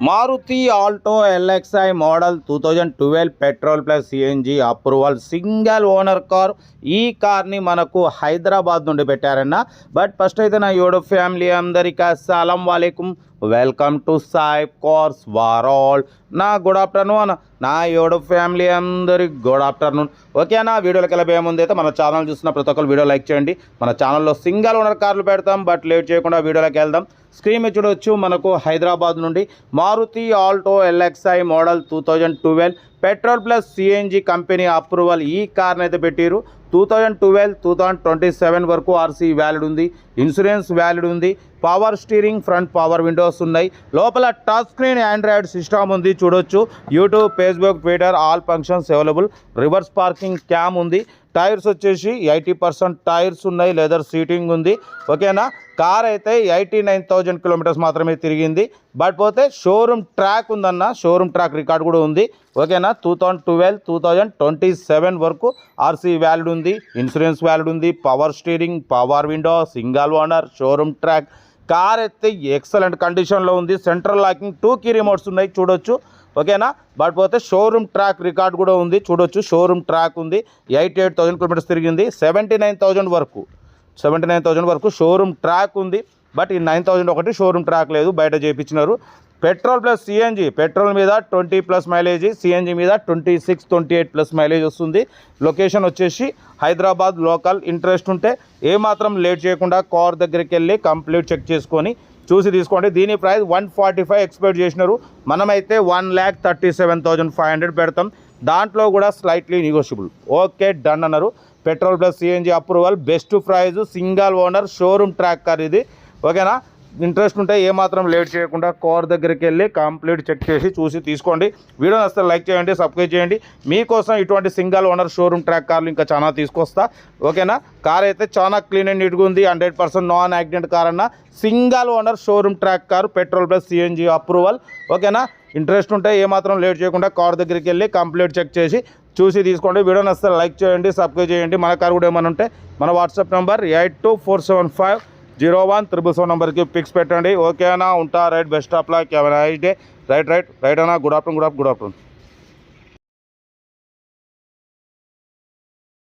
Maruti Alto LXI model 2012 petrol plus CNG approval single owner car. ఈ కార్ని మనకు హైదరాబాద్ నుండి పెట్టారన్న. బట్ ఫస్ట్ అయితే నా యూట్యూబ్ ఫ్యామిలీ అందరికీ అస్సలం వాలేకుమ్, welcome to Sai cars world. నా గుడ్ ఆఫ్టర్నూన్ నా యూట్యూబ్ ఫ్యామిలీ అందరికి గుడ్ ఆఫ్టర్నూన్. ఓకేనా, వీడియోలోకి వెళ్ళబోయే ముందు అయితే మన ఛానల్ చూస్తున్న ప్రతి ఒక్కరు వీడియో లైక్ చేయండి. మన ఛానల్లో సింగిల్ ఓనర్ కార్లు పెడతాం. బట్ లేట్ చేయకుండా వీడియోలోకి వెళ్దాం. స్క్రీన్ మీద చూడవచ్చు, మనకు హైదరాబాద్ నుండి Maruti Alto LXI model 2012 petrol plus CNG company approval ఈ కార్ని అయితే పెట్టారు. 2012-2027 వరకు ఆర్సీ వ్యాలిడ్ ఉంది, ఇన్సూరెన్స్ వ్యాలిడ్ ఉంది, power steering, front power windows ఉన్నాయి. లోపల టచ్ స్క్రీన్ ఆండ్రాయిడ్ సిస్టమ్ ఉంది చూడొచ్చు. YouTube, Facebook, Twitter all functions available. Reverse parking cam ఉంది. టైర్స్ వచ్చేసి 80% టైర్స్ ఉన్నాయి. లెదర్ సీటింగ్ ఉంది. ఓకేనా, కార్ అయితే 89,000 కిలోమీటర్స్ మాత్రమే తిరిగింది. బట్ పోతే షోరూమ్ ట్రాక్ ఉందన్న, షోరూమ్ ట్రాక్ రికార్డ్ కూడా ఉంది. ఓకేనా, 2012-2027 వరకు ఆర్సీ వ్యాలిడ్ ఉంది, ఇన్సూరెన్స్ వ్యాలిడ్ ఉంది, power steering, power window, single owner, showroom track. Car అయితే ఎక్సలెంట్ కండిషన్లో ఉంది. సెంట్రల్ లాకింగ్ 2 కీ రిమోట్స్ ఉన్నాయి చూడొచ్చు. ఓకేనా, బట్ పోతే షోరూమ్ ట్రాక్ రికార్డ్ కూడా ఉంది చూడొచ్చు. షోరూమ్ ట్రాక్ ఉంది. 88,000 కిలోమీటర్స్ తిరిగింది. 79,000 వరకు షోరూమ్ ట్రాక్ ఉంది. బట్ ఈ 9,000 ఒకటి షోరూమ్ ట్రాక్ లేదు, బయట చేయించినారు. పెట్రోల్ ప్లస్ సిఎన్జి, పెట్రోల్ మీద 20+ మైలేజ్, సిఎన్జి మీద 26-28+ మైలేజ్ వస్తుంది. లొకేషన్ వచ్చేసి హైదరాబాద్ లోకల్. ఇంట్రెస్ట్ ఉంటే ఏమాత్రం లేట్ చేయకుండా కార్ దగ్గరికి వెళ్ళి కంప్లీట్ చెక్ చేసుకొని చూసి తీసుకోండి. దీని ప్రైస్ 145 ఎక్స్పెక్ట్ చేసినారు. మనమైతే 1,37,500 పెడతాం. దాంట్లో కూడా స్లైట్లీ నెగోషియబుల్. ఓకే డన్ అన్నారు. Petrol plus CNG approval, best price, single owner, showroom track car ఇది. ఓకేనా, ఇంట్రెస్ట్ ఉంటే ఏమాత్రం లేట్ చేయకుండా కార్ దగ్గరికి వెళ్ళి కంప్లీట్ చెక్ చేసి చూసి తీసుకోండి. వీడియో నచ్చితే లైక్ చేయండి, సబ్స్క్రైబ్ చేయండి. మీకోసం ఇటువంటి సింగిల్ ఓనర్ షోరూమ్ ట్రాక్ కార్లు ఇంకా చాలా తీసుకొస్తా. ఓకేనా, కార్ అయితే చాలా క్లీన్ అండ్ నీట్గా ఉంది. 100% నాన్ యాక్సిడెంట్ కార్ అన్న. Single owner showroom track car, petrol plus CNG approval. ఓకేనా, ఇంట్రెస్ట్ ఉంటే ఏమాత్రం లేట్ చేయకుండా కార్ దగ్గరికి వెళ్ళి కంప్లీట్ చెక్ చేసి చూసి తీసుకోండి. వీడియో నచ్చితే లైక్ చేయండి, సబ్స్క్రైబ్ చేయండి. మన కార్ కూడా ఏమైనా ఉంటే మన వాట్సాప్ నెంబర్ 8247501777 నెంబర్కి పిక్స్ పెట్టండి. ఓకేనా, ఉంటా. Right, best of luck, have a nice day. Right అన్న. Good afternoon.